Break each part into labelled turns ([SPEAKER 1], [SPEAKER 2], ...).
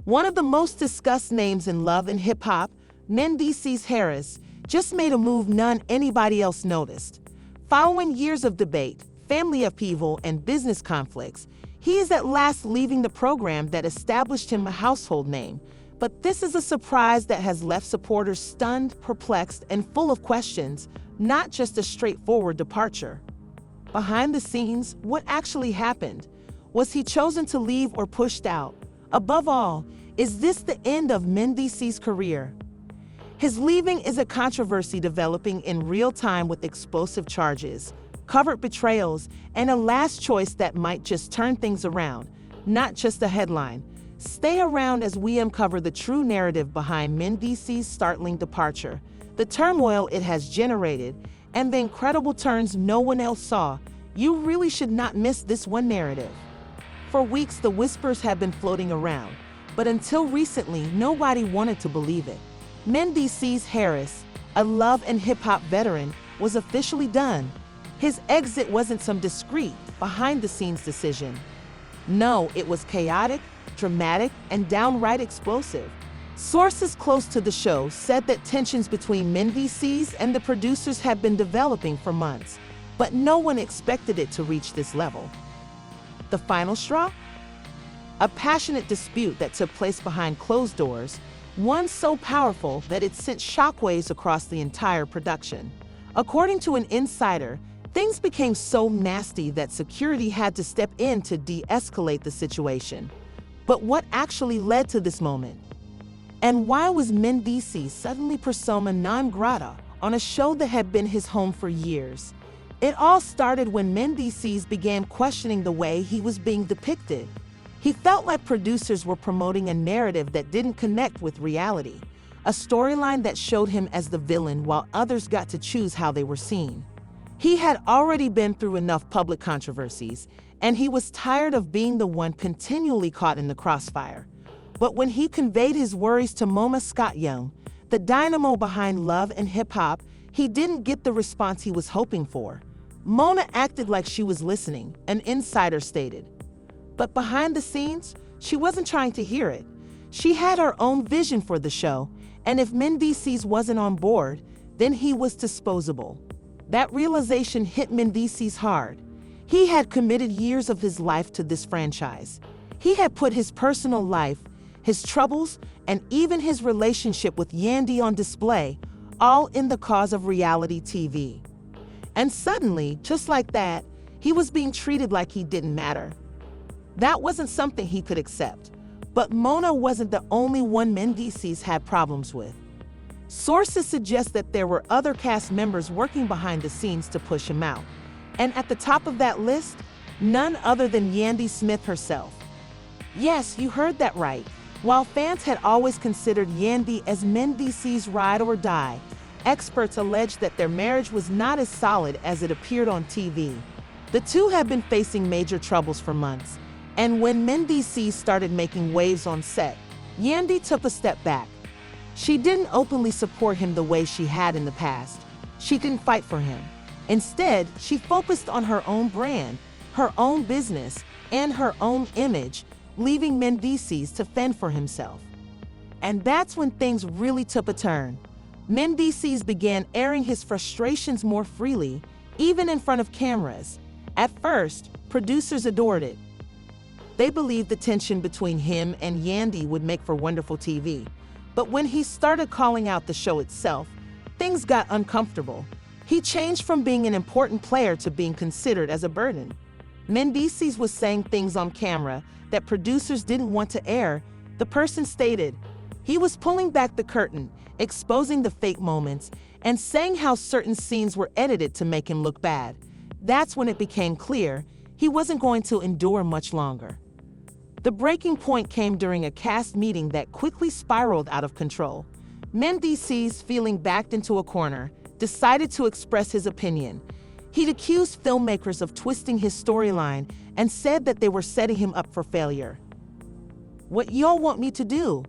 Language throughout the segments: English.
[SPEAKER 1] One of the most discussed names in love and hip-hop, Mendeecees just made a move none anybody else noticed. Following years of debate, family upheaval, and business conflicts, he is at last leaving the program that established him a household name. But this is a surprise that has left supporters stunned, perplexed, and full of questions, not just a straightforward departure. Behind the scenes, what actually happened? Was he chosen to leave or pushed out? Above all, is this the end of Mendeecees' career? His leaving is a controversy developing in real time with explosive charges, covert betrayals, and a last choice that might just turn things around, not just a headline. Stay around as we uncover the true narrative behind Mendeecees' startling departure, the turmoil it has generated, and the incredible turns no one else saw. You really should not miss this one narrative. For weeks, the whispers have been floating around, but until recently, nobody wanted to believe it. Mendeecees, a love and hip-hop veteran, was officially done. His exit wasn't some discreet, behind-the-scenes decision. No, it was chaotic, dramatic, and downright explosive. Sources close to the show said that tensions between Mendeecees and the producers had been developing for months, but no one expected it to reach this level. The final straw? A passionate dispute that took place behind closed doors, one so powerful that it sent shockwaves across the entire production. According to an insider, things became so nasty that security had to step in to de-escalate the situation. But what actually led to this moment? And why was Mendeecees suddenly persona non grata on a show that had been his home for years? It all started when Mendeecees began questioning the way he was being depicted. He felt like producers were promoting a narrative that didn't connect with reality, a storyline that showed him as the villain while others got to choose how they were seen. He had already been through enough public controversies, and he was tired of being the one continually caught in the crossfire. But when he conveyed his worries to Mona Scott-Young, the dynamo behind love and hip-hop, he didn't get the response he was hoping for. Mona acted like she was listening, an insider stated. But behind the scenes, she wasn't trying to hear it. She had her own vision for the show, and if Mendeecees wasn't on board, then he was disposable. That realization hit Mendeecees hard. He had committed years of his life to this franchise. He had put his personal life, his troubles, and even his relationship with Yandy on display, all in the cause of reality TV. And suddenly, just like that, he was being treated like he didn't matter. That wasn't something he could accept. But Mona wasn't the only one Mendeecees had problems with. Sources suggest that there were other cast members working behind the scenes to push him out. And at the top of that list, none other than Yandy Smith herself. Yes, you heard that right. While fans had always considered Yandy as Mendeecees' ride or die, experts alleged that their marriage was not as solid as it appeared on TV. The two had been facing major troubles for months, and when Mendeecees started making waves on set, Yandy took a step back. She didn't openly support him the way she had in the past. She didn't fight for him. Instead, she focused on her own brand, her own business, and her own image, leaving Mendeecees to fend for himself. And that's when things really took a turn. Mendeecees began airing his frustrations more freely, even in front of cameras. At first, producers adored it. They believed the tension between him and Yandy would make for wonderful TV. But when he started calling out the show itself, things got uncomfortable. He changed from being an important player to being considered as a burden. Mendeecees was saying things on camera that producers didn't want to air. The person stated he was pulling back the curtain, exposing the fake moments, and saying how certain scenes were edited to make him look bad. That's when it became clear he wasn't going to endure much longer. The breaking point came during a cast meeting that quickly spiraled out of control. Mendeecees, feeling backed into a corner, decided to express his opinion. He'd accused filmmakers of twisting his storyline and said that they were setting him up for failure. "What y'all want me to do?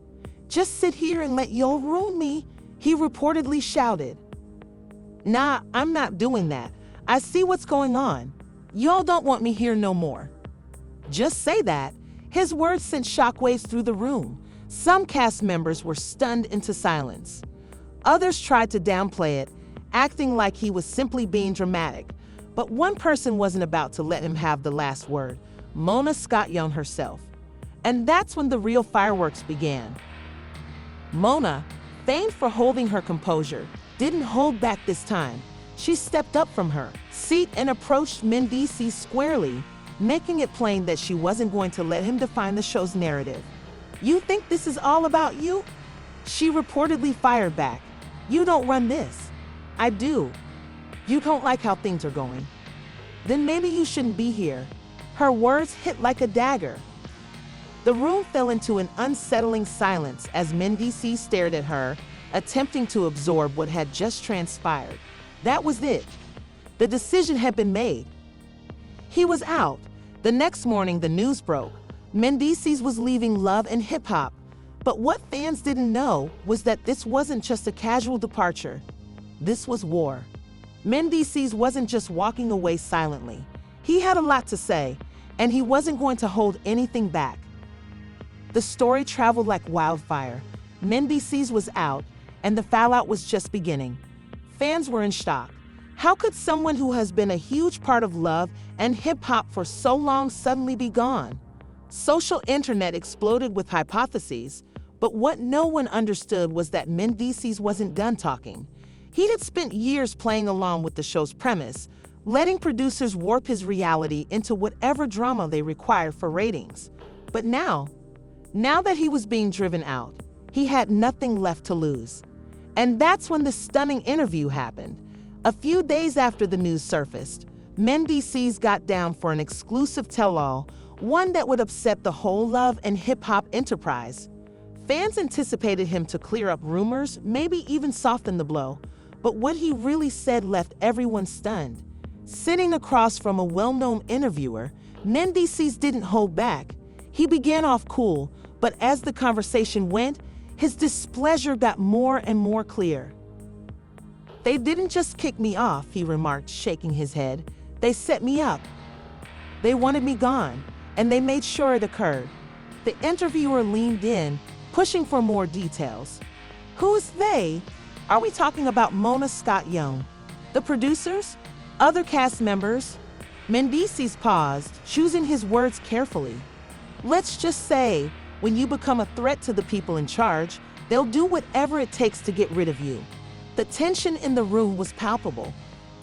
[SPEAKER 1] Just sit here and let y'all ruin me?" he reportedly shouted. "Nah, I'm not doing that. I see what's going on. Y'all don't want me here no more." Just say that. His words sent shockwaves through the room. Some cast members were stunned into silence. Others tried to downplay it, acting like he was simply being dramatic. But one person wasn't about to let him have the last word: Mona Scott-Young herself. And that's when the real fireworks began. Mona, famed for holding her composure, didn't hold back this time. She stepped up from her seat and approached Mendeecees squarely, making it plain that she wasn't going to let him define the show's narrative. "You think this is all about you?" She reportedly fired back. "You don't run this." "I do." "You don't like how things are going." "Then maybe you shouldn't be here." Her words hit like a dagger. The room fell into an unsettling silence as Mendeecees stared at her, attempting to absorb what had just transpired. That was it. The decision had been made. He was out. The next morning, the news broke. Mendeecees was leaving Love and Hip Hop. But what fans didn't know was that this wasn't just a casual departure. This was war. Mendeecees wasn't just walking away silently. He had a lot to say, and he wasn't going to hold anything back. The story traveled like wildfire. Mendeecees was out, and the fallout was just beginning. Fans were in shock. How could someone who has been a huge part of Love and Hip Hop for so long suddenly be gone? Social internet exploded with hypotheses, but what no one understood was that Mendeecees wasn't done talking. He had spent years playing along with the show's premise, letting producers warp his reality into whatever drama they required for ratings. But now that he was being driven out, he had nothing left to lose. And that's when the stunning interview happened. A few days after the news surfaced, Mendeecees got down for an exclusive tell-all, one that would upset the whole Love and Hip Hop enterprise. Fans anticipated him to clear up rumors, maybe even soften the blow, but what he really said left everyone stunned. Sitting across from a well-known interviewer, Mendeecees didn't hold back. He began off cool, but as the conversation went, his displeasure got more and more clear. "They didn't just kick me off," he remarked, shaking his head. "They set me up. They wanted me gone, and they made sure it occurred." The interviewer leaned in, pushing for more details. "Who's they? Are we talking about Mona Scott-Young? The producers? Other cast members?" Mendeecees paused, choosing his words carefully. "Let's just say, when you become a threat to the people in charge, they'll do whatever it takes to get rid of you." The tension in the room was palpable.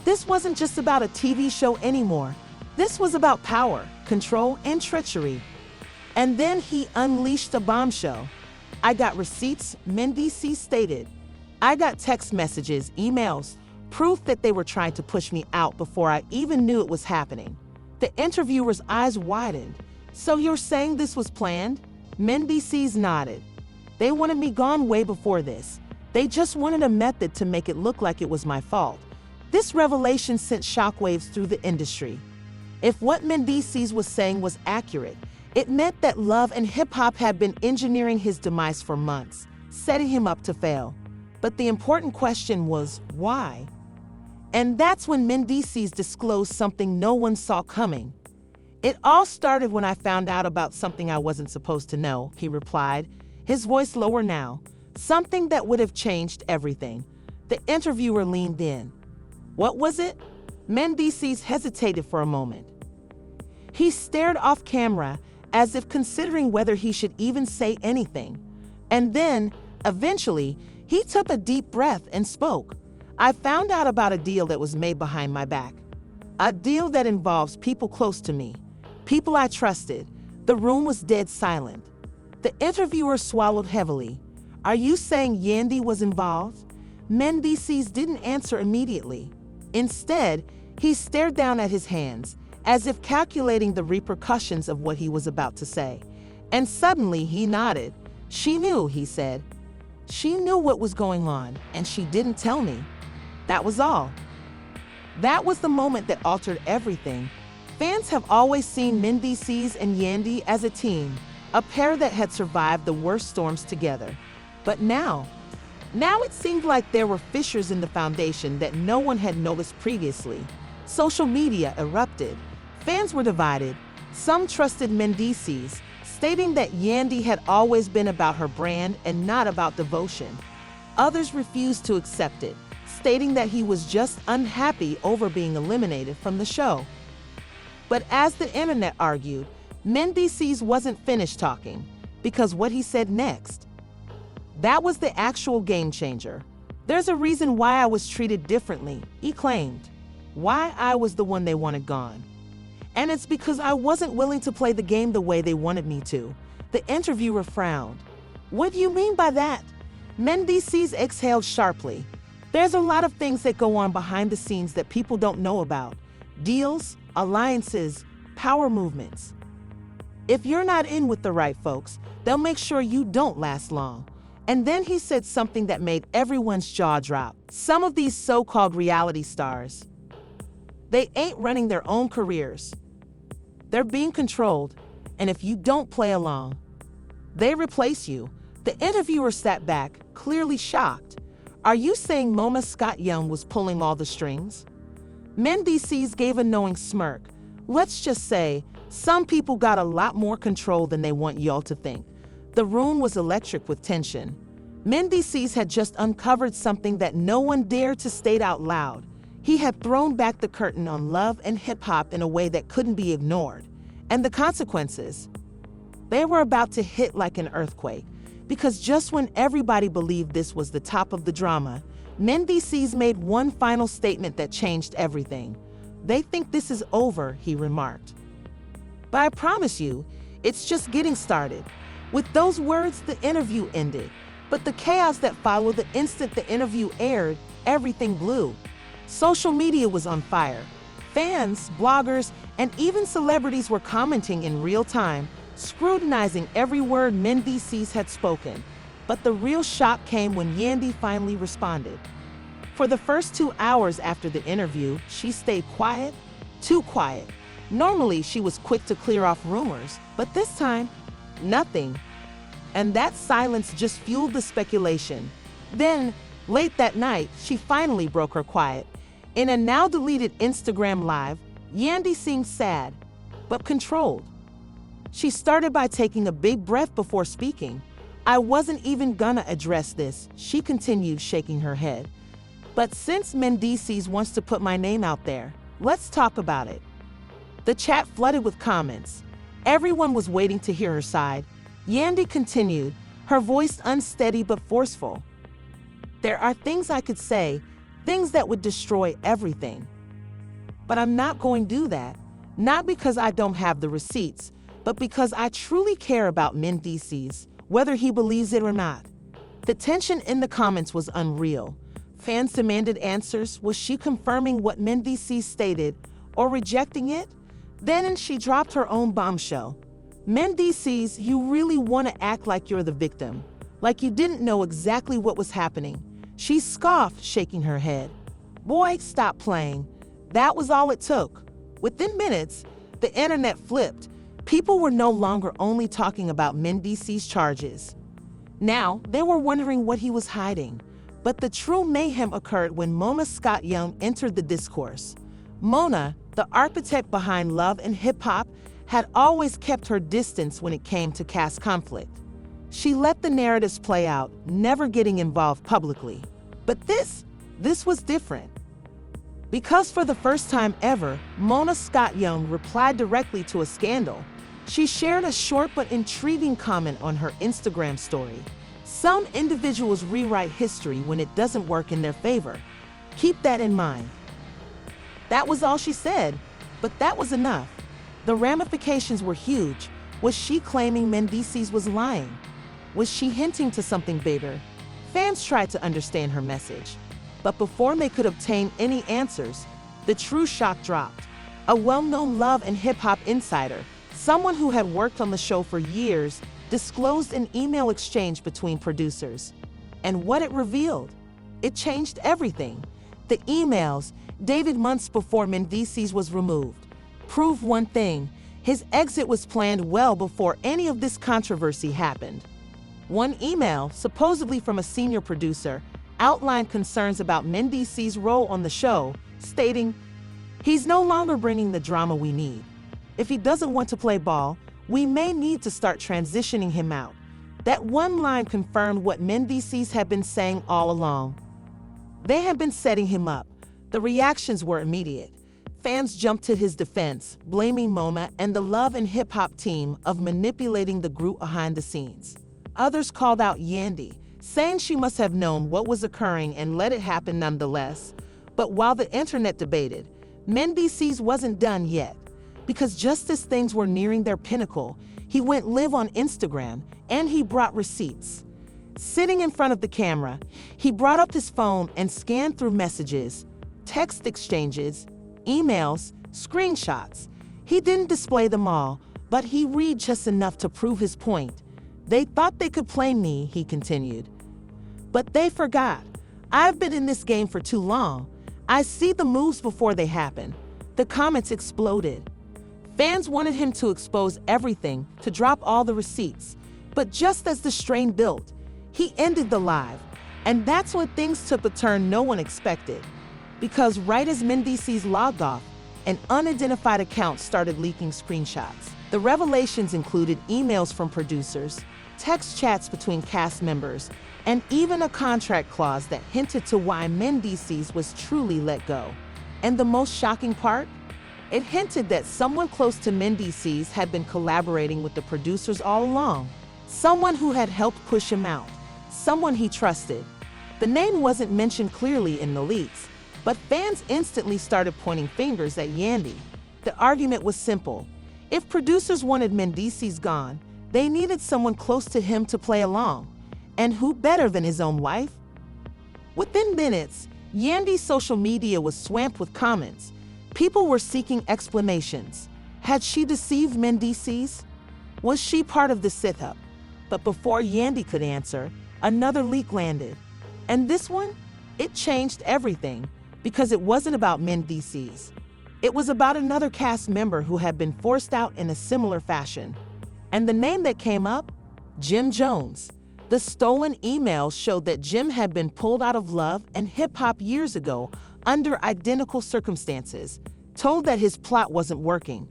[SPEAKER 1] This wasn't just about a TV show anymore. This was about power, control, and treachery. And then he unleashed a bombshell. "I got receipts," Mendeecees stated. "I got text messages, emails, proof that they were trying to push me out before I even knew it was happening." The interviewer's eyes widened. "So you're saying this was planned?" Mendeecees nodded. "They wanted me gone way before this. They just wanted a method to make it look like it was my fault." This revelation sent shockwaves through the industry. If what Mendeecees was saying was accurate, it meant that Love and Hip Hop had been engineering his demise for months, setting him up to fail. But the important question was, why? And that's when Mendeecees disclosed something no one saw coming. "It all started when I found out about something I wasn't supposed to know," he replied, his voice lower now. "Something that would have changed everything." The interviewer leaned in. "What was it?" Mendeecees hesitated for a moment. He stared off camera, as if considering whether he should even say anything. And then, eventually, he took a deep breath and spoke. "I found out about a deal that was made behind my back. A deal that involves people close to me, people I trusted." The room was dead silent. The interviewer swallowed heavily. "Are you saying Yandy was involved?" Mendeecees didn't answer immediately. Instead, he stared down at his hands, as if calculating the repercussions of what he was about to say. And suddenly he nodded. "She knew," he said. "She knew what was going on, and she didn't tell me. That was all." That was the moment that altered everything. Fans have always seen Mendeecees and Yandy as a team, a pair that had survived the worst storms together. But now it seemed like there were fissures in the foundation that no one had noticed previously. Social media erupted. Fans were divided. Some trusted Mendeecees, stating that Yandy had always been about her brand and not about devotion. Others refused to accept it, stating that he was just unhappy over being eliminated from the show. But as the internet argued, Mendeecees wasn't finished talking, because what he said next, that was the actual game changer. "There's a reason why I was treated differently," he claimed. "Why I was the one they wanted gone. And it's because I wasn't willing to play the game the way they wanted me to." The interviewer frowned. "What do you mean by that?" Mendeecees exhaled sharply. "There's a lot of things that go on behind the scenes that people don't know about. Deals, alliances, power movements. If you're not in with the right folks, they'll make sure you don't last long." And then he said something that made everyone's jaw drop. "Some of these so-called reality stars, they ain't running their own careers. They're being controlled, and if you don't play along, they replace you." The interviewer sat back, clearly shocked. "Are you saying Mona Scott Young was pulling all the strings?" Mendeecees gave a knowing smirk. "Let's just say, some people got a lot more control than they want y'all to think." The room was electric with tension. Mendeecees had just uncovered something that no one dared to state out loud. He had thrown back the curtain on love and hip-hop in a way that couldn't be ignored. And the consequences, they were about to hit like an earthquake. Because just when everybody believed this was the top of the drama, Mendeecees made one final statement that changed everything. "They think this is over," he remarked. "But I promise you, it's just getting started." With those words, the interview ended. But the chaos that followed the instant the interview aired, everything blew. Social media was on fire. Fans, bloggers, and even celebrities were commenting in real time, scrutinizing every word Mendeecees had spoken. But the real shock came when Yandy finally responded. For the first 2 hours after the interview, she stayed quiet, too quiet. Normally, she was quick to clear off rumors, but this time, nothing. And that silence just fueled the speculation. Then, late that night, she finally broke her quiet. In a now-deleted Instagram Live, Yandy seemed sad, but controlled. She started by taking a big breath before speaking. "I wasn't even gonna address this," she continued, shaking her head. "But since Mendeecees wants to put my name out there, let's talk about it." The chat flooded with comments. Everyone was waiting to hear her side. Yandy continued, her voice unsteady but forceful. "There are things I could say, things that would destroy everything. But I'm not going to do that, not because I don't have the receipts, but because I truly care about Mendeecees, whether he believes it or not." The tension in the comments was unreal. Fans demanded answers. Was she confirming what Mendeecees stated or rejecting it? Then she dropped her own bombshell. "Mendeecees, you really want to act like you're the victim, like you didn't know exactly what was happening." She scoffed, shaking her head. "Boy, stop playing. That was all it took." Within minutes, the internet flipped. People were no longer only talking about Mendeecees' charges. Now, they were wondering what he was hiding. But the true mayhem occurred when Mona Scott Young entered the discourse. Mona, the architect behind love and hip-hop, had always kept her distance when it came to caste conflict. She let the narratives play out, never getting involved publicly. But this was different. Because for the first time ever, Mona Scott Young replied directly to a scandal. She shared a short but intriguing comment on her Instagram story. "Some individuals rewrite history when it doesn't work in their favor. Keep that in mind." That was all she said, but that was enough. The ramifications were huge. Was she claiming Mendeecees was lying? Was she hinting to something bigger? Fans tried to understand her message. But before they could obtain any answers, the true shock dropped. A well-known love and hip-hop insider, someone who had worked on the show for years, disclosed an email exchange between producers. And what it revealed? It changed everything. The emails, dated months before Mendeecees was removed, proved one thing: his exit was planned well before any of this controversy happened. One email, supposedly from a senior producer, outlined concerns about Mendeecees' role on the show, stating, "He's no longer bringing the drama we need. If he doesn't want to play ball, We may need to start transitioning him out." That one line confirmed what Mendeecees had been saying all along. They had been setting him up. The reactions were immediate. Fans jumped to his defense, blaming Moma and the Love and Hip Hop team of manipulating the group behind the scenes. Others called out Yandy, saying she must have known what was occurring and let it happen nonetheless. But while the internet debated, Mendeecees wasn't done yet, because just as things were nearing their pinnacle, he went live on Instagram and he brought receipts. Sitting in front of the camera, he brought up his phone and scanned through messages, text exchanges, emails, screenshots. He didn't display them all, but he read just enough to prove his point. "They thought they could play me," he continued. "But they forgot. I've been in this game for too long. I see the moves before they happen." The comments exploded. Fans wanted him to expose everything, to drop all the receipts. But just as the strain built, he ended the live. And that's when things took a turn no one expected. Because right as Mendeecees logged off, an unidentified account started leaking screenshots. The revelations included emails from producers, text chats between cast members, and even a contract clause that hinted to why Mendeecees was truly let go. And the most shocking part? It hinted that someone close to Mendeecees had been collaborating with the producers all along. Someone who had helped push him out. Someone he trusted. The name wasn't mentioned clearly in the leaks, but fans instantly started pointing fingers at Yandy. The argument was simple. If producers wanted Mendeecees gone, they needed someone close to him to play along. And who better than his own wife? Within minutes, Yandy's social media was swamped with comments. People were seeking explanations. Had she deceived Mendeecees? Was she part of the sit-up? But before Yandy could answer, another leak landed. And this one? It changed everything, because it wasn't about Mendeecees. It was about another cast member who had been forced out in a similar fashion. And the name that came up? Jim Jones. The stolen emails showed that Jim had been pulled out of Love and Hip Hop years ago under identical circumstances, told that his plot wasn't working,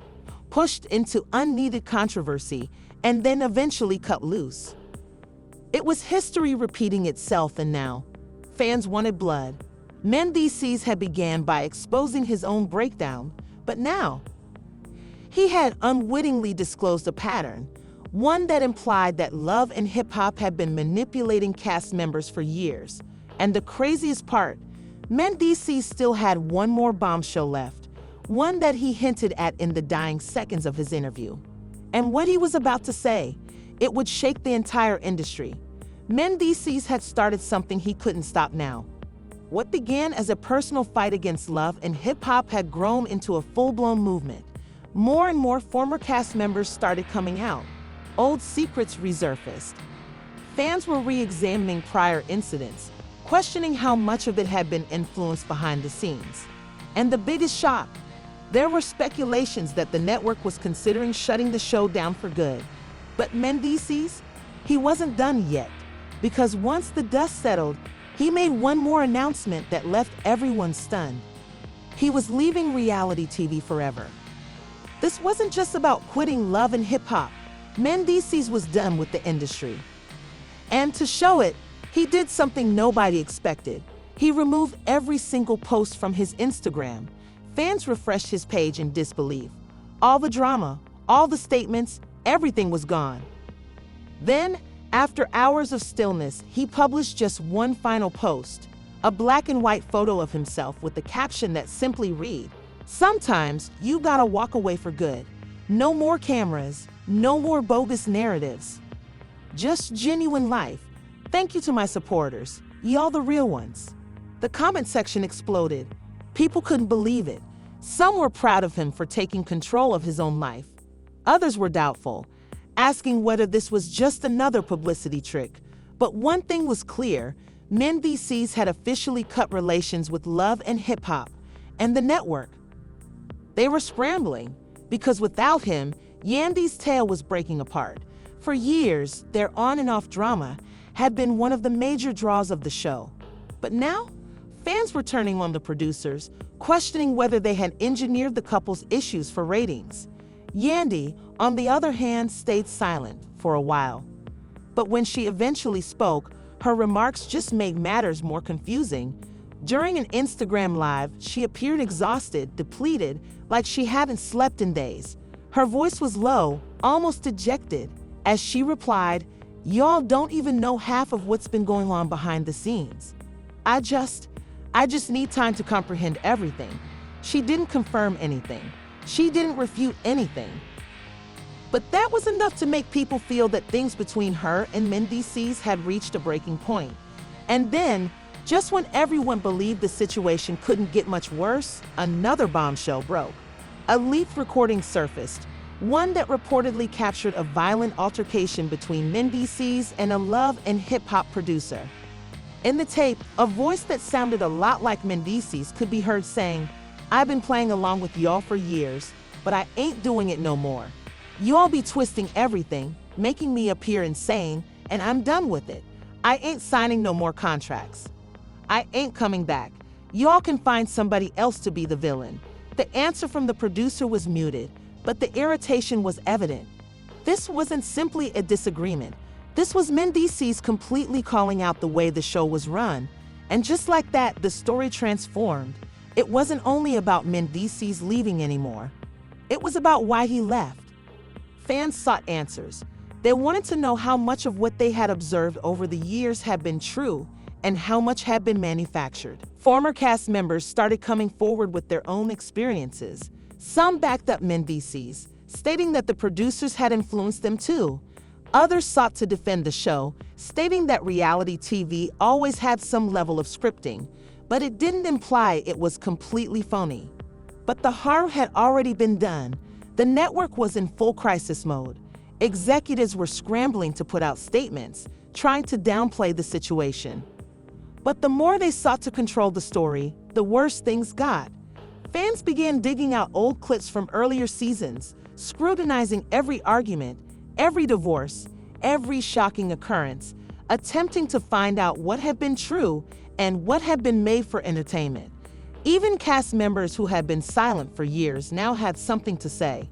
[SPEAKER 1] pushed into unneeded controversy, and then eventually cut loose. It was history repeating itself, and now, fans wanted blood. Mendeecees had began by exposing his own breakdown, but now, he had unwittingly disclosed a pattern, one that implied that Love and Hip Hop had been manipulating cast members for years. And the craziest part, Mendeecees still had one more bombshell left, one that he hinted at in the dying seconds of his interview. And what he was about to say, it would shake the entire industry. Mendeecees had started something he couldn't stop now. What began as a personal fight against Love and Hip Hop had grown into a full-blown movement. More and more former cast members started coming out. Old secrets resurfaced. Fans were re-examining prior incidents, questioning how much of it had been influenced behind the scenes. And the biggest shock, there were speculations that the network was considering shutting the show down for good. But Mendeecees, he wasn't done yet, because once the dust settled, he made one more announcement that left everyone stunned. He was leaving reality TV forever. This wasn't just about quitting Love and Hip Hop. Mendeecees was done with the industry. And to show it, he did something nobody expected. He removed every single post from his Instagram. Fans refreshed his page in disbelief. All the drama, all the statements, everything was gone. Then, after hours of stillness, he published just one final post, a black and white photo of himself with a caption that simply read, "Sometimes you gotta walk away for good. No more cameras, no more bogus narratives. Just genuine life. Thank you to my supporters, y'all the real ones." The comment section exploded. People couldn't believe it. Some were proud of him for taking control of his own life. Others were doubtful, asking whether this was just another publicity trick. But one thing was clear, Mendeecees had officially cut relations with Love and Hip Hop and the network. They were scrambling, because without him, Yandy's tale was breaking apart. For years, their on and off drama had been one of the major draws of the show. But now, fans were turning on the producers, questioning whether they had engineered the couple's issues for ratings. Yandy, on the other hand, stayed silent for a while. But when she eventually spoke, her remarks just made matters more confusing. During an Instagram Live, she appeared exhausted, depleted, like she hadn't slept in days. Her voice was low, almost dejected, as she replied, "Y'all don't even know half of what's been going on behind the scenes. I just need time to comprehend everything." She didn't confirm anything. She didn't refute anything. But that was enough to make people feel that things between her and Mendeecees had reached a breaking point. And then, just when everyone believed the situation couldn't get much worse, another bombshell broke. A leaked recording surfaced, one that reportedly captured a violent altercation between Mendeecees and a love and hip-hop producer. In the tape, a voice that sounded a lot like Mendeecees could be heard saying, "I've been playing along with y'all for years, but I ain't doing it no more. Y'all be twisting everything, making me appear insane, and I'm done with it. I ain't signing no more contracts. I ain't coming back. Y'all can find somebody else to be the villain." The answer from the producer was muted, but the irritation was evident. This wasn't simply a disagreement. This was Mendeecees completely calling out the way the show was run. And just like that, the story transformed. It wasn't only about Mendeecees leaving anymore. It was about why he left. Fans sought answers. They wanted to know how much of what they had observed over the years had been true and how much had been manufactured. Former cast members started coming forward with their own experiences. Some backed up Mendeecees, stating that the producers had influenced them too. Others sought to defend the show, stating that reality TV always had some level of scripting, but it didn't imply it was completely phony. But the harm had already been done. The network was in full crisis mode. Executives were scrambling to put out statements, trying to downplay the situation. But the more they sought to control the story, the worse things got. Fans began digging out old clips from earlier seasons, scrutinizing every argument, every divorce, every shocking occurrence, attempting to find out what had been true and what had been made for entertainment. Even cast members who had been silent for years now had something to say.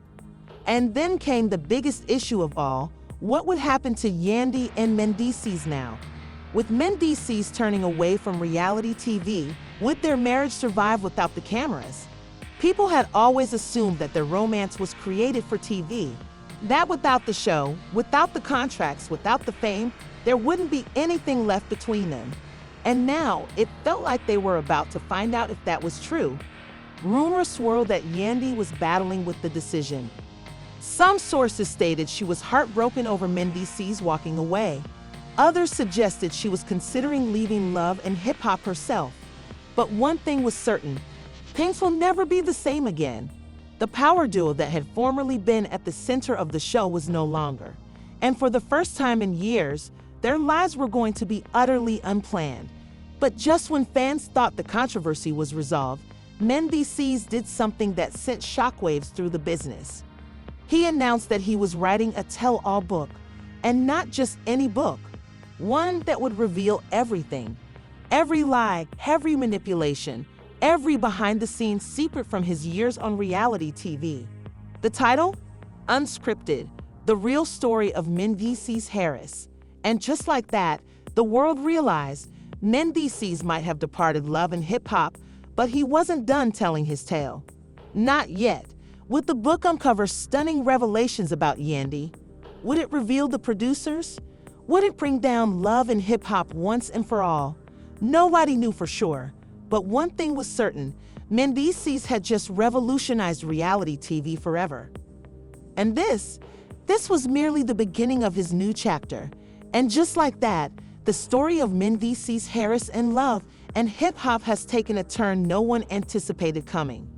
[SPEAKER 1] And then came the biggest issue of all: what would happen to Yandy and Mendeecees now? With Mendeecees turning away from reality TV, would their marriage survive without the cameras? People had always assumed that their romance was created for TV. That without the show, without the contracts, without the fame, there wouldn't be anything left between them. And now, it felt like they were about to find out if that was true. Rumors swirled that Yandy was battling with the decision. Some sources stated she was heartbroken over Mendeecees walking away. Others suggested she was considering leaving love and hip-hop herself. But one thing was certain: things will never be the same again. The power duo that had formerly been at the center of the show was no longer. And for the first time in years, their lives were going to be utterly unplanned. But just when fans thought the controversy was resolved, Mendeecees did something that sent shockwaves through the business. He announced that he was writing a tell-all book, and not just any book. One that would reveal everything. Every lie, every manipulation, every behind-the-scenes secret from his years on reality TV. The title? Unscripted, the real story of Mendeecees Harris. And just like that, the world realized Mendeecees might have departed love and hip-hop, but he wasn't done telling his tale. Not yet. Would the book uncover stunning revelations about Yandy? Would it reveal the producers? Would it bring down love and hip-hop once and for all? Nobody knew for sure, but one thing was certain: Mendeecees had just revolutionized reality TV forever. And this was merely the beginning of his new chapter. And just like that, the story of Mendeecees Harris and love and hip-hop has taken a turn no one anticipated coming.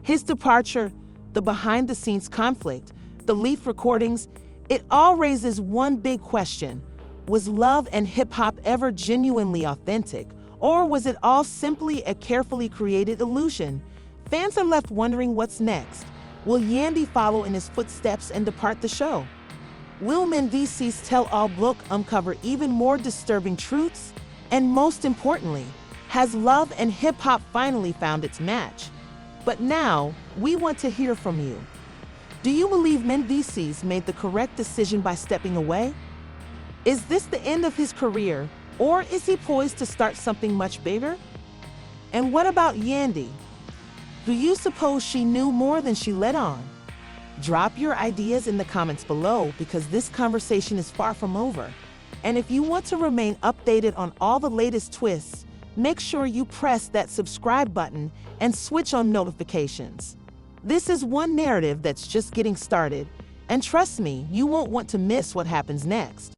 [SPEAKER 1] His departure, the behind-the-scenes conflict, the leaked recordings, it all raises one big question: was love and hip-hop ever genuinely authentic, or was it all simply a carefully created illusion? Fans are left wondering what's next. Will Yandy follow in his footsteps and depart the show? Will Mendeecees' tell-all book uncover even more disturbing truths? And most importantly, has love and hip-hop finally found its match? But now, we want to hear from you. Do you believe Mendeecees made the correct decision by stepping away? Is this the end of his career, or is he poised to start something much bigger? And what about Yandy? Do you suppose she knew more than she let on? Drop your ideas in the comments below because this conversation is far from over. And if you want to remain updated on all the latest twists, make sure you press that subscribe button and switch on notifications. This is one narrative that's just getting started, and trust me, you won't want to miss what happens next.